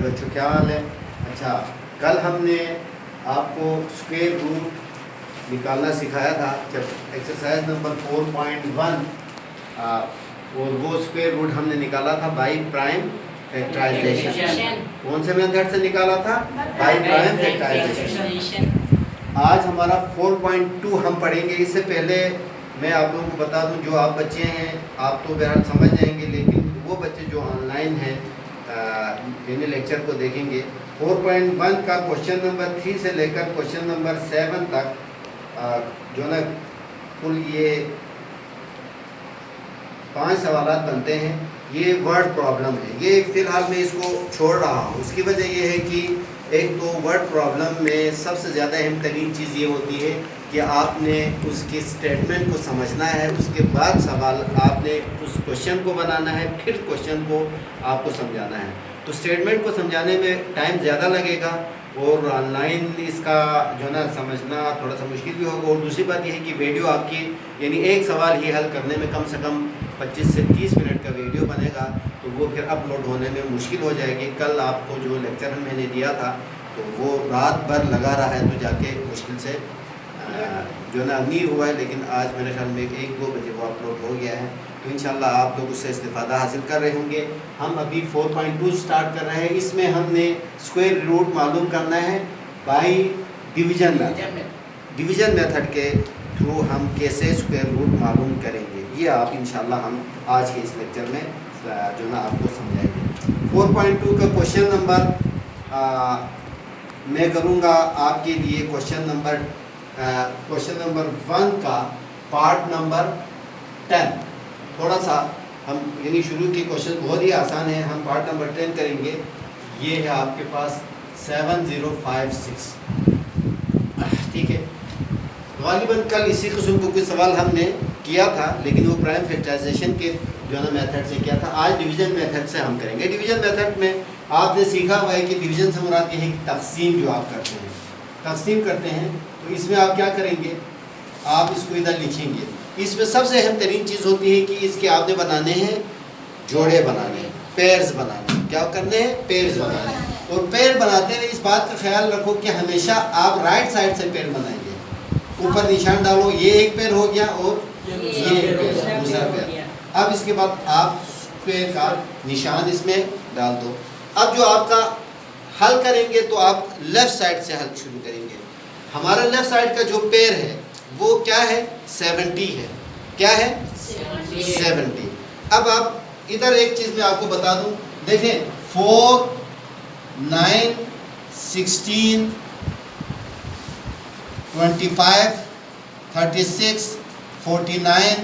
बच्चों क्या हाल है। अच्छा, कल हमने आपको स्क्वायर रूट निकालना सिखाया था, जब एक्सरसाइज नंबर 4.1 और वो स्क्वायर रूट हमने निकाला था बाई प्राइम फैक्टराइजेशन। कौन से मेथड से निकाला था? By prime factorisation. आज हमारा 4.2 हम पढ़ेंगे। इससे पहले मैं आप लोगों को बता दूं, जो आप बच्चे हैं आप तो बहरहाल समझ जाएंगे, लेकिन वो बच्चे जो ऑनलाइन हैं इन लेक्चर को देखेंगे, 4.1 का क्वेश्चन नंबर 3 से लेकर क्वेश्चन नंबर 7 तक जो ना कुल ये 5 सवालात बनते हैं। ये वर्ड प्रॉब्लम है, ये फ़िलहाल मैं इसको छोड़ रहा हूँ। उसकी वजह ये है कि एक तो वर्ड प्रॉब्लम में सबसे ज़्यादा अहम तरीन चीज़ ये होती है कि आपने उसके स्टेटमेंट को समझना है, उसके बाद सवाल आपने उस क्वेश्चन को बनाना है, फिर क्वेश्चन को आपको समझाना है। तो स्टेटमेंट को समझाने में टाइम ज़्यादा लगेगा और ऑनलाइन इसका जो ना समझना थोड़ा सा मुश्किल भी होगा। और दूसरी बात यह है कि वीडियो आपकी यानी एक सवाल ही हल करने में कम से कम 25 से 30 मिनट का वीडियो बनेगा, तो वो फिर अपलोड होने में मुश्किल हो जाएगी। कल आपको जो लेक्चर मैंने दिया था तो वो रात भर लगा रहा है, तो जाके मुश्किल से जो ना नहीं हुआ है, लेकिन आज मेरे ख्याल में 1-2 बजे वो अपलोड हो गया है। तो इंशाल्लाह आप लोग उससे इस्तेफ़ादा हासिल कर रहे होंगे। हम अभी 4.2 स्टार्ट कर रहे हैं। इसमें हमने स्क्वायर रूट मालूम करना है by division method. Division method के थ्रू हम कैसे स्क्वायर रूट मालूम करेंगे, ये आप इंशाल्लाह हम आज के इस लेक्चर में जो ना आपको समझाएंगे। 4.2 का क्वेश्चन नंबर मैं करूँगा आपके लिए क्वेश्चन नंबर 1 का पार्ट नंबर 10। थोड़ा सा हम यानी शुरू के क्वेश्चन बहुत ही आसान है, हम पार्ट नंबर 10 करेंगे। ये है आपके पास 7056, ठीक है। गालिबन कल इसी किस्म को कुछ सवाल हमने किया था, लेकिन वो प्राइम फैक्टराइजेशन के जो ना मेथड से किया था। आज डिवीज़न मेथड से हम करेंगे। डिवीज़न मेथड में आपने सीखा हुआ है कि डिवीज़न से मुराद ये है कि तकसीम जो आप करते हैं, तकसीम करते हैं। तो इसमें आप क्या करेंगे, आप इसको इधर लिखेंगे। इसमें सबसे अहम तरीन चीज़ होती है कि इसके आपने बनाने हैं जोड़े, बनाने हैं पेयर्स बनाने हैं। क्या करने हैं? पेयर्स बनाने हैं। और पेयर बनाते हुए इस बात का ख्याल रखो कि हमेशा आप राइट साइड से पेयर बनाएंगे। ऊपर निशान डालो, ये एक पेयर हो गया और ये एक पेयर, दूसरा पेयर। अब इसके बाद आप पेयर का निशान इसमें डाल दो। अब जो आपका हल करेंगे तो आप लेफ़्ट साइड से हल शुरू करेंगे। हमारा लेफ़्ट साइड का जो पेयर है वो क्या है? 70 है। क्या है? 70। अब आप इधर एक चीज़ मैं आपको बता दूं, देखें 4, 9, 16, 25, 36, 49,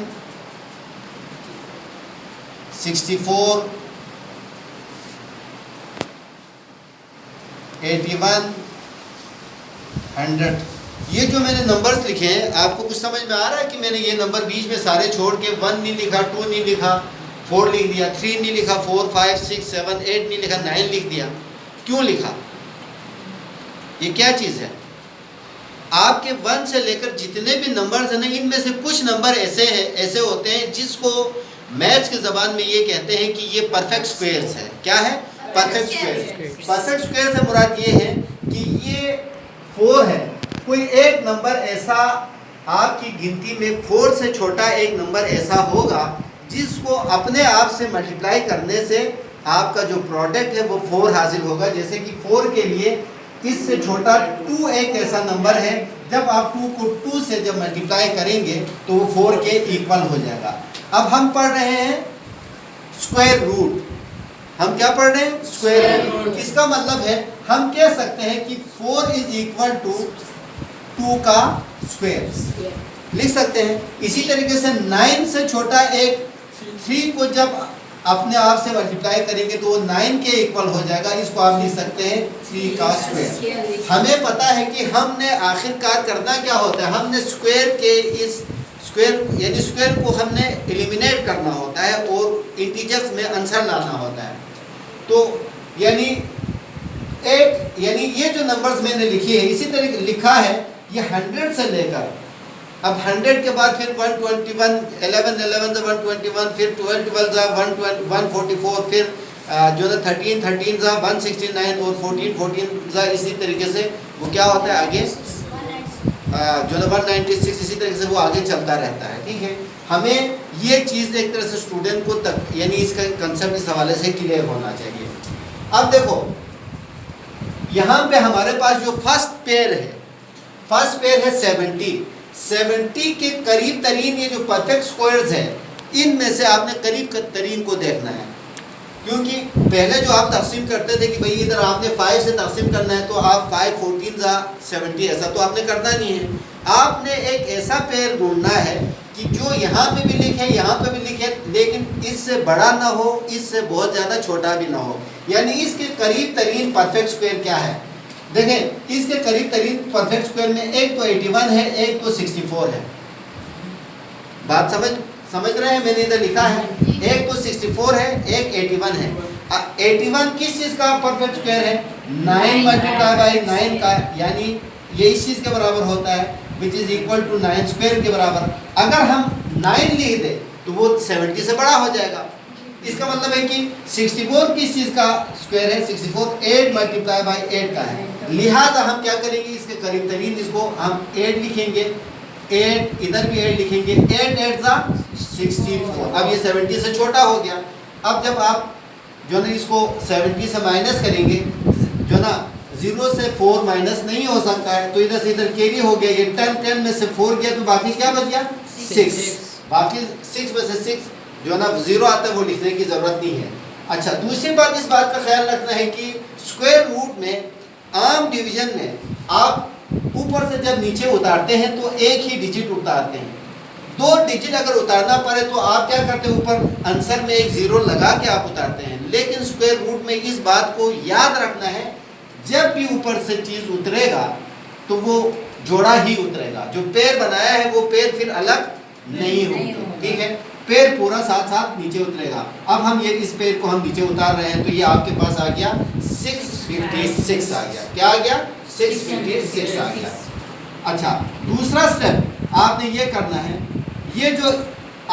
64, 81, 100। ये जो मैंने नंबर्स लिखे हैं, आपको कुछ समझ में आ रहा है कि मैंने ये नंबर बीच में सारे छोड़ के 1 नहीं लिखा, 2 नहीं लिखा, 4 लिख दिया, 3 नहीं लिखा, 4, 5, 6, 7, 8 नहीं लिखा, 9 लिख दिया। क्यों लिखा? ये क्या चीज़ है? आपके 1 से लेकर जितने भी नंबर्स हैं ना, इनमें से कुछ नंबर ऐसे होते हैं जिसको मैथ्स की ज़बान में ये कहते हैं कि ये परफेक्ट स्क्वायर्स है। क्या है? Perfect squares. परफेक्ट स्क्वायर से मुराद ये है कि ये 4 है, कोई एक नंबर ऐसा आपकी गिनती में 4 से छोटा एक नंबर ऐसा होगा जिसको अपने आप से मल्टीप्लाई करने से आपका जो प्रोडक्ट है वो 4 हासिल होगा। जैसे कि 4 के लिए इससे छोटा 2 एक ऐसा नंबर है, जब आप 2 को 2 से जब मल्टीप्लाई करेंगे तो वो 4 के इक्वल हो जाएगा। अब हम पढ़ रहे हैं स्क्वायर रूट। हम क्या पढ़ रहे हैं? Square root. इसका मतलब है हम कह सकते हैं कि 4 इज इक्वल टू 2 का स्क्वायर लिख सकते हैं। इसी तरीके से 9 से छोटा एक 3 को जब अपने आप से मल्टीप्लाई करेंगे तो वो 9 के इक्वल हो जाएगा। इसको आप लिख सकते हैं 3 का स्क्वायर। हमें पता है कि हमने आखिरकार करना क्या होता है, हमने स्क्वायर के इस स्क्वायर यानी स्क्वायर को हमने एलिमिनेट करना होता है और इंटीजर्स में आंसर लाना होता है। तो यानी ये जो नंबर्स मैंने लिखी है, इसी तरह लिखा है, ये 100 से लेकर अब 100 के बाद फिर 121, 11 121, फिर 12 12 144, फिर जो ना 13 13 ज़ा 169 और 14 14 ज़ा इसी तरीके से वो क्या होता है आगे जो ना 196 इसी तरीके से वो आगे चलता रहता है। ठीक है, हमें ये चीज़ एक तरह से स्टूडेंट को तक यानी इसका कंसेप्ट इस हवाले से क्लियर होना चाहिए। अब देखो यहाँ पे हमारे पास जो फर्स्ट पेयर है 70 के करीब तरीन ये जो परफेक्ट स्क्वायर्स है इनमें से आपने करीब तरीन को देखना है, क्योंकि पहले जो आप तकसीम करते थे कि भाई इधर आपने 5 से तकसीम करना है तो आप 5 14 ज़ा 70 ऐसा तो आपने करना नहीं है। आपने एक ऐसा पेयर ढूंढना है कि जो यहाँ पे भी लिखे यहाँ पे भी लिखे लेकिन इससे बड़ा ना हो इससे बहुत ज़्यादा छोटा भी ना हो, यानी इसके करीब तरीन परफेक्ट स्क्वायर क्या है। देखें इसके करीब तरीन परफेक्ट स्क्वायर में एक तो 81 है एक तो 64 है। बात समझ रहे हैं, मैंने इधर लिखा है एक तो 64 है एक 81 है। 81 किस चीज़ का परफेक्ट स्क्वायर है 9 मल्टीप्लाई बाई 9 का, यानी ये इस चीज़ के बराबर होता है which is equal to 9 square के बराबर। अगर हम 9 लिख दें तो वो 70 से बड़ा हो जाएगा। इसका मतलब है कि 64 किस चीज़ का स्क्वायर है 64 8 मल्टीप्लाई बाई 8 का है। लिहाजा हम क्या करेंगे इसके करीब तरीन इसको हम 8 लिखेंगे, 8 इधर भी 8 लिखेंगे, 8 8 ज़ा 64। अब ये 70 से छोटा हो गया। अब जब आप जो ना इसको 70 से माइनस करेंगे जो ना 0 से 4 माइनस नहीं हो सकता है तो इधर से इधर कैरी हो गया, ये 10 में से 4 गया तो बाकी क्या बच गया 6। बाकी 6 में से 6 जो ना 0 आता है वो लिखने की ज़रूरत नहीं है। अच्छा, दूसरी बात इस बात का ख्याल रखना है कि स्क्वायर रूट में आम डिवीजन में आप ऊपर से जब नीचे उतारते हैं तो एक ही डिजिट उतारते हैं। 2 डिजिट अगर उतारना पड़े तो आप क्या करते हैं ऊपर आंसर में एक 0 लगा के आप उतारते हैं। लेकिन स्क्वायर रूट में इस बात को याद रखना है जब भी ऊपर से चीज़ उतरेगा तो वो जोड़ा ही उतरेगा, जो पेड़ बनाया है वो पेड़ फिर अलग नहीं होगा। ठीक है, पेड़ पूरा साथ साथ नीचे उतरेगा। अब हम ये इस पेड़ को हम नीचे उतार रहे हैं तो ये आपके पास आ गया 656 आ गया। क्या आ गया 656 आ गया। अच्छा, दूसरा स्टेप आपने ये करना है, ये जो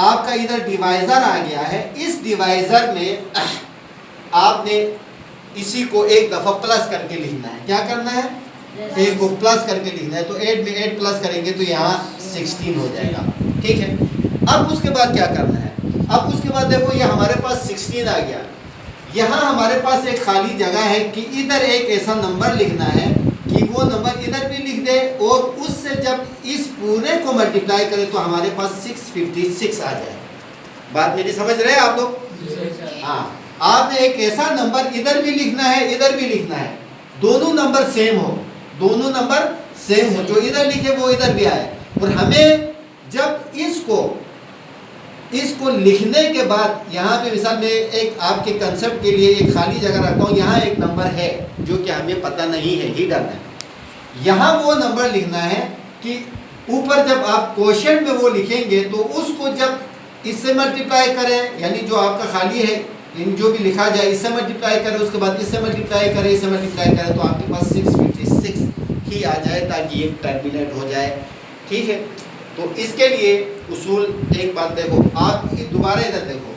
आपका इधर डिवाइज़र आ गया है इस डिवाइज़र में आपने इसी को एक दफ़ा प्लस करके लिखना है। क्या करना है एक को प्लस करके लिखना है। तो 8 में 8 प्लस करेंगे तो यहाँ 16 हो जाएगा। ठीक है, अब उसके बाद क्या करना है, अब उसके बाद देखो ये हमारे पास 16 आ गया। यहाँ हमारे पास एक खाली जगह है कि इधर एक ऐसा नंबर लिखना है कि वो नंबर इधर भी लिख दे और उससे जब इस पूरे को मल्टीप्लाई करें तो हमारे पास 656 आ जाए। बात मेरी समझ रहे हैं आप लोग? हाँ, आपने एक ऐसा नंबर इधर भी लिखना है इधर भी लिखना है, दोनों नंबर सेम हो, दोनों नंबर सेम हो, जो इधर लिखे वो इधर भी आए। और हमें जब इसको लिखने के बाद यहाँ पे मिसाल में एक आपके कंसेप्ट के लिए एक खाली जगह रखता हूँ, यहाँ एक नंबर है जो कि हमें पता नहीं है, हिडन है। यहाँ वो नंबर लिखना है कि ऊपर जब आप क्वेश्चन में वो लिखेंगे तो उसको जब इससे मल्टीप्लाई करें, यानी जो आपका खाली है इन जो भी लिखा जाए इससे मल्टीप्लाई करें, उसके बाद इससे मल्टीप्लाई करें, इससे मल्टीप्लाई करें तो आपके पास 656 ही आ जाए ताकि ये टर्मिनेट हो जाए। ठीक है, तो इसके लिए उसूल एक बात देखो, आप दोबारा इधर देखो,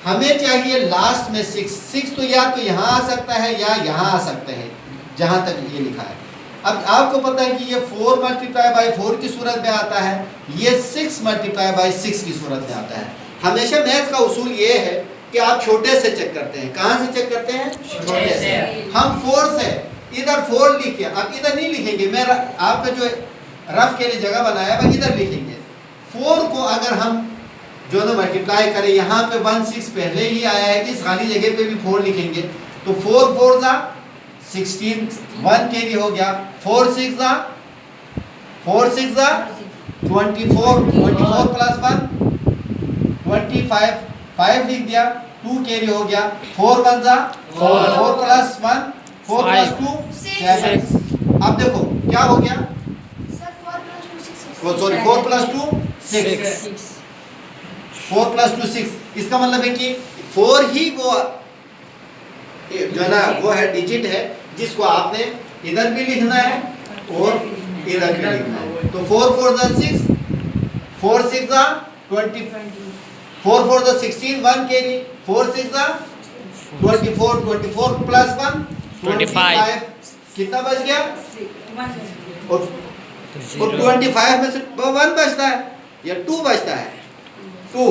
हमें चाहिए लास्ट में 6 तो या तो यहाँ आ सकता है या यहाँ आ सकते हैं जहाँ तक ये लिखा है। अब आपको पता है कि ये 4 मल्टीप्लाई बाई 4 की सूरत में आता है, ये 6 मल्टीप्लाई बाई 6 की सूरत में आता है। हमेशा मैथ का उसूल ये है कि आप छोटे से चेक करते हैं। कहाँ से चेक करते हैं? छोटे से। हम 4 से इधर 4 लिखे, अब इधर नहीं लिखेंगे, मैं आपका जो रफ के लिए जगह बनाया वह इधर लिखेंगे। 4 को अगर हम जो ना मल्टीप्लाई करें, यहाँ पे 16 पहले ही आया है, इस खाली जगह पे भी 4 लिखेंगे तो 4 4 ज़ा 16, 1 कैरी हो गया, 4 6 ज़ा 24, 24 प्लस 1 25, 5 लिख दिया, 2 कैरी हो गया, 4 1 ज़ा 4 प्लस 1 4 प्लस 2 7। अब देखो क्या हो गया, 4 प्लस 2 6, 4 प्लस 2 6। इसका मतलब है कि 4 ही वो जो ना वो है डिजिट है जिसको आपने इधर भी लिखना है और इधर भी लिखना है। तो 4 4 ज़ा 6, 4 6 ज़ा 20, 4 4 ज़ा 16, 1 कैरी, 4 6 ज़ा 24 प्लस 1 25 कितना बच गया? और 25 में से 1 बचता है या 2 बचता है? 2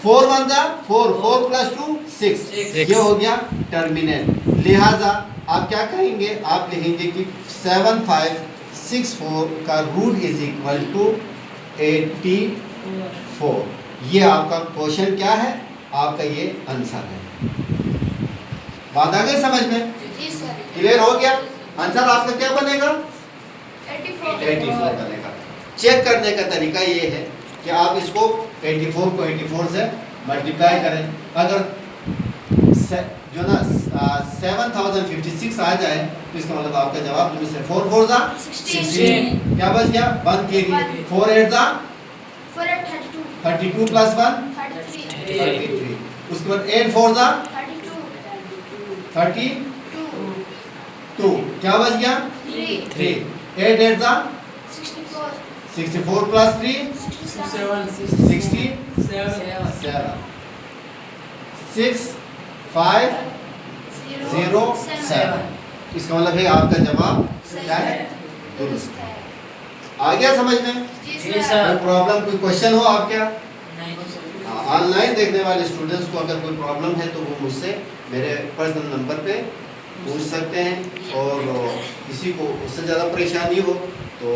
4 1 जा 4 प्लस 2 6 ये हो गया टर्मिनेट। लिहाजा आप क्या कहेंगे? आप लिखेंगे कि 7564 का रूट इज इक्वल टू 84। ये आपका क्वेश्चन क्या है? आपका ये आंसर है। बात आ गई समझ में? क्लियर हो गया? आंसर आपका क्या बनेगा? 84 बनेगा। चेक करने का तरीका ये है कि आप इसको 84 को 84 से मल्टीप्लाई करें। अगर जो ना 7056 आ जाए तो इसका मतलब आपका जवाब दुरुस्त है। 4 4 जा 16 क्या बच गया? 1 के लिए 4 8 जा 32 प्लस 1 33। उसके बाद 8 4 जा 32 क्या बच गया? 3 8 8 जा 64 प्लस 3 67 6 5 0 7। इसका मतलब है आपका जवाब क्या है? दुरुस्त है। आ गया समझ में? कोई प्रॉब्लम, कोई क्वेश्चन हो आपके? ऑनलाइन देखने वाले स्टूडेंट्स को अगर कोई प्रॉब्लम है तो वो मुझसे मेरे पर्सनल नंबर पे पूछ सकते हैं। और किसी को उससे ज़्यादा परेशानी हो तो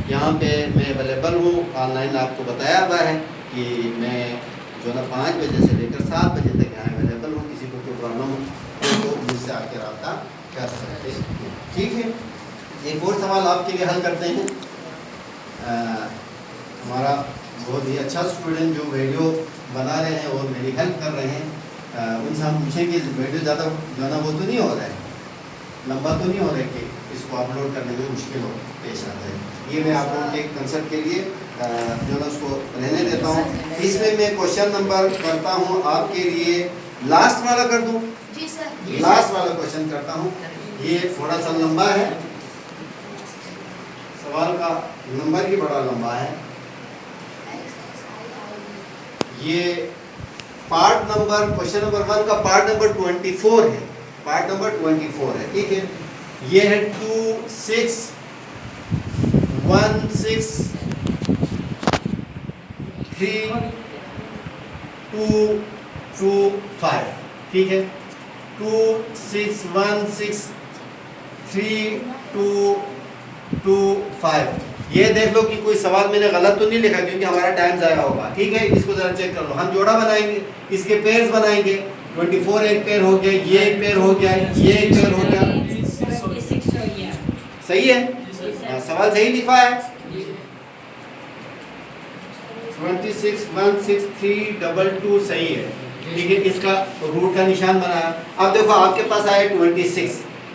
यहाँ पे मैं अवेलेबल हूँ। ऑनलाइन आपको बताया हुआ है कि मैं जो ना 5 बजे से लेकर 7 बजे तक यहाँ अवेलेबल हूँ। किसी को कोई प्रॉब्लम हो तो मुझसे आके रब्ता कर सकते हैं। ठीक है, एक और सवाल आपके लिए हल करते हैं। हमारा बहुत ही अच्छा स्टूडेंट जो वीडियो बना रहे हैं और मेरी हेल्प कर रहे हैं, उनसे हम पूछेंगे वीडियो ज़्यादा जो है ना वो तो नहीं हो रहा है, लंबा तो नहीं हो रहा है कि इसको अपलोड करने में मुश्किल हो पेश आ जाए। ये मैं आप लोगों के कंसेप्ट के लिए जो है उसको रहने देता हूँ। इसमें मैं क्वेश्चन नंबर करता हूँ आपके लिए, लास्ट वाला कर दूँ? लास्ट वाला क्वेश्चन करता हूँ। ये थोड़ा सा लंबा है, सवाल का नंबर ही बड़ा लंबा है। ये पार्ट नंबर, क्वेश्चन नंबर 1 का पार्ट नंबर 24 है। पार्ट नंबर 24 है, ठीक है। ये है 2 6 1 6 3 2 2 5, ठीक है। 2 6 1 6 3 2 2 5। ये देख लो कि कोई सवाल मैंने गलत तो नहीं लिखा, क्योंकि हमारा टाइम ज़ाया होगा। ठीक है, इसको ज़रा चेक कर लो। हम जोड़ा बनाएंगे, इसके पेयर्स बनाएंगे। 24 एक पेयर हो गया, ये एक पेयर हो गया, ये एक पेयर हो गया। सही है? सवाल सही लिखा है। 26 1 6 3 2 2 सही है। ठीक है, इसका रूट का निशान बनाया। अब देखो आपके पास आया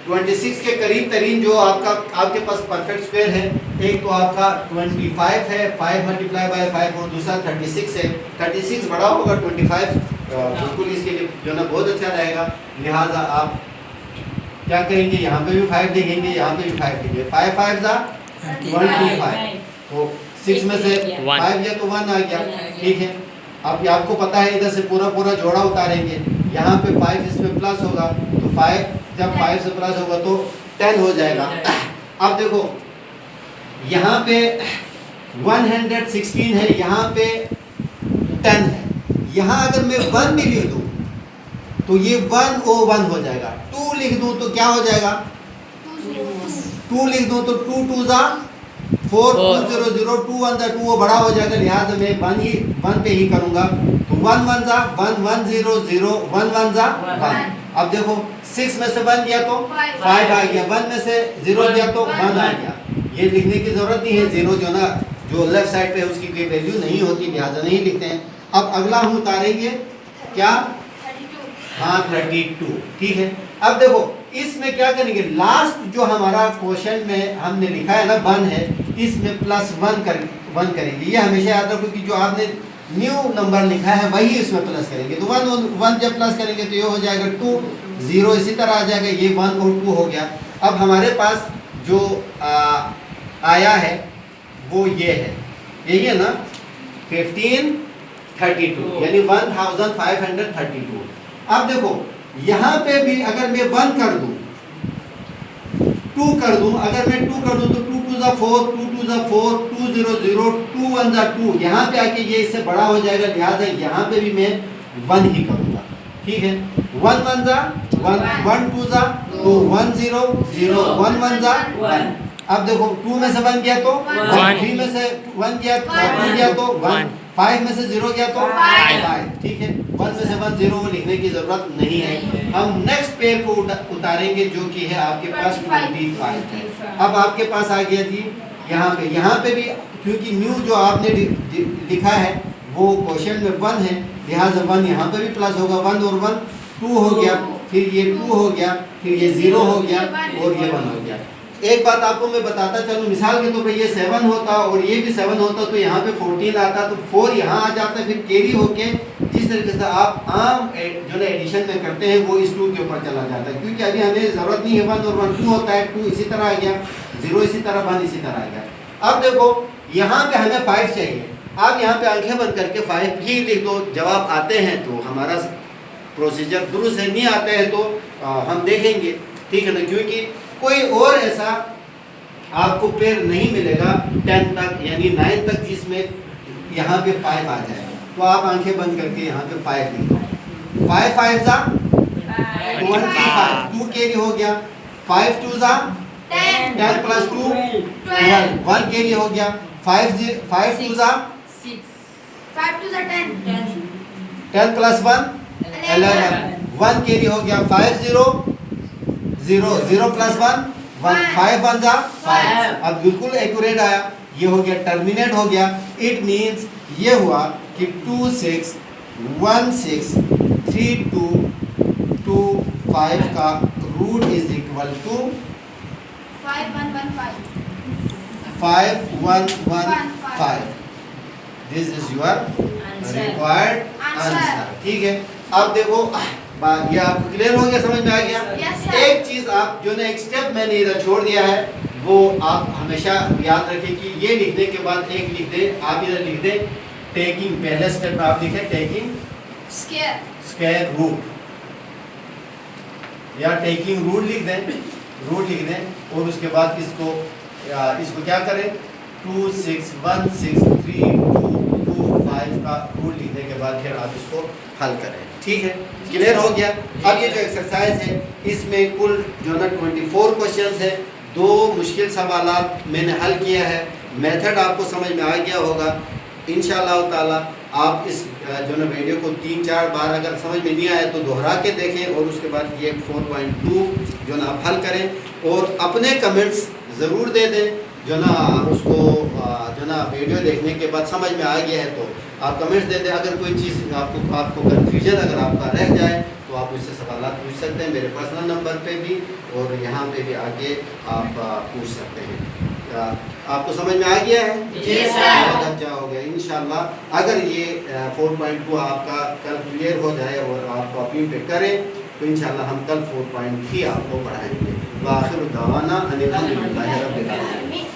26 के करीब तरीन जो आपके पास परफेक्ट स्क्वायर है, एक तो आपका 25 है, 5 मल्टीप्लाई बाय 5, और दूसरा 36 है। 36 बड़ा होगा 25, बिल्कुल इसके लिए जो ना बहुत अच्छा रहेगा। लिहाजा आप क्या करेंगे, यहाँ पे भी 5 देखेंगे, यहाँ पे भी 5 देखेंगे। 5 5 जा 25, तो 6 में से 5 गया तो 1 आ गया। ठीक है, अब आपको पता है इधर से पूरा जोड़ा उतारेंगे, यहाँ पे 5 इसमें प्लस होगा, तो 5 जब 5 से प्लस होगा तो 10 हो जाएगा। अब देखो यहाँ पे 116 है, यहाँ पे 10 है। यहाँ अगर मैं 1 भी लिख दूँ तो ये 101 हो जाएगा। 2 लिख दूँ तो क्या हो जाएगा? 2 लिख दूँ तो 2 2 जा 4 2 0 0 2 1 जा 2, वो बड़ा हो जाएगा। लिहाजा मैं 1 पे ही करूँगा। तो 1 1 जा 1 1 0 0 1 1 जा 1। अब देखो 6 में से 1 गया तो 5 आ गया, 1 में से 0 गया तो 1 आ गया। ये लिखने की जरूरत नहीं है, 0 जो ना जो लेफ्ट साइड पे है उसकी कोई वैल्यू नहीं होती, लिहाजा नहीं लिखते हैं। अब अगला हम उतारेंगे क्या? हाँ 32, ठीक है। अब देखो इसमें क्या करेंगे, लास्ट जो हमारा क्वेश्चन में हमने लिखा है ना 1 है, इसमें +1 करेंगे। ये हमेशा याद रखो कि जो आपने न्यू नंबर लिखा है वही इसमें प्लस करेंगे। तो 1 जब प्लस करेंगे तो ये हो जाएगा 2, 0 इसी तरह आ जाएगा। ये 1 और 2 हो गया। अब हमारे पास जो आया है वो ये है, यही है ना 1532, यानी 1532। अब देखो यहाँ पे भी अगर मैं 1 कर दूं, 2 कर दूं, अगर मैं 2 कर दूं तो 2 2 ज़ा 4, 2 2 ज़ा 4, 2 0 0, 2 1 ज़ा 2, यहाँ पे आके ये इससे बड़ा हो जाएगा, लिहाजा यहाँ पे भी मैं 1 ही करूँगा। ठीक है, 1 1 ज़ा 1, 1 2 ज़ा 2, 1 0 0, 1 1 ज़ा 1। अब देखो 2 में से 1 गया तो 1, 3 में से 1 गया 2 गया तो 1, 5 में से 0 गया तो 5। ठीक है, 1 में से 1 0 लिखने की जरूरत नहीं है। हम नेक्स्ट पेयर को उतारेंगे जो कि है आपके पास 25 है। अब आपके पास आ गया जी यहाँ पे भी, क्योंकि न्यू जो आपने लिखा है वो क्वेश्चन में 1 है, लिहाजा 1 यहाँ पे भी प्लस होगा। 1 और 1 2 हो गया, फिर ये 2 हो गया, फिर ये 0 हो गया और ये 1 हो गया। एक बात आपको मैं बताता चलूं, मिसाल के तौर पे ये 7 होता और ये भी 7 होता तो यहाँ पे 14 आता, तो 4 यहाँ आ जाता, फिर कैरी होके जिस तरीके से आप आम जो ना एडिशन में करते हैं वो इस 2 के ऊपर चला जाता है, क्योंकि अभी हमें ज़रूरत नहीं है। 1 और 1 2 होता है, 2 इसी तरह आ गया, 0 इसी तरह, 1 इसी तरह आ गया। अब देखो यहाँ पे हमें 5 चाहिए, आप यहाँ पे आंखें बंद करके 5 भी लिख दो, जवाब आते हैं तो हमारा प्रोसीजर दुरुस्त है, नहीं आते हैं तो हम देखेंगे। ठीक है ना, क्योंकि कोई और ऐसा आपको पेयर नहीं मिलेगा 10 तक यानी 9 तक जिसमें यहाँ पे 5 आ जाए। तो आप आंखें बंद करके यहाँ पे 5 लिख दो। 5 5 ज़ा 25, 2 कैरी हो गया, 5 2 ज़ा 10 प्लस 2 12, 1 कैरी हो गया, 5 2 ज़ा 6, 5 2 ज़ा 10, 10 प्लस 1 11, 1 कैरी हो गया, 5 0 0, 0 प्लस 1 1, 5 1 ज़ा 5। अब बिल्कुल एक्यूरेट आया, ये हो गया, टर्मिनेट हो गया। इट मीन्स ये हुआ कि 2 6 1 6 3 2 2 5 का root is equal to 5 1 1 5, 5 1 1 5। This is your required answer. ठीक है, अब देखो ये आपको क्लियर हो गया, समझ में आ गया? Yes, एक चीज आप जो ना एक स्टेप मैंने इधर छोड़ दिया है वो आप हमेशा याद रखें कि ये लिखने के बाद एक लिख दे, आप इधर लिख दे टेकिंग, पहले स्टेप में आप लिखें टेकिंग स्क्वायर रूट या टेकिंग रूट लिख दें और उसके बाद इसको क्या करें, 2 6 1 6 3 2 2 5 का रूट लिखने के बाद फिर आप इसको हल करें। ठीक है, क्लियर हो गया? अब ये जो एक्सरसाइज है इसमें कुल जो ना 24 क्वेश्चंस है, 2 मुश्किल सवालात मैंने हल किया है, मेथड आपको समझ में आ गया होगा। इंशाअल्लाह ताला आप इस जो ना वीडियो को 3-4 बार अगर समझ में नहीं आया तो दोहरा के देखें और उसके बाद ये 4.2 जो ना आप हल करें और अपने कमेंट्स ज़रूर दे दें। जो ना उसको जो ना वीडियो देखने के बाद समझ में आ गया है तो आप कमेंट्स दे दें। अगर कोई चीज़ आपको कन्फ्यूजन अगर आपका रह जाए तो आप उससे सवाल पूछ सकते हैं मेरे पर्सनल नंबर पे भी और यहाँ पे भी आके आप पूछ सकते हैं। आपको समझ में आ गया है? बहुत अच्छा हो गया। इंशाल्लाह अगर ये 4.2 आपका कल क्लियर हो जाए और आप कॉपी पे करें तो इंशाल्लाह हम कल 4.3 आपको पढ़ाएंगे। वाखिर दावाना अनिल हम्दुलिल्लाहि रब्बिल आलमीन।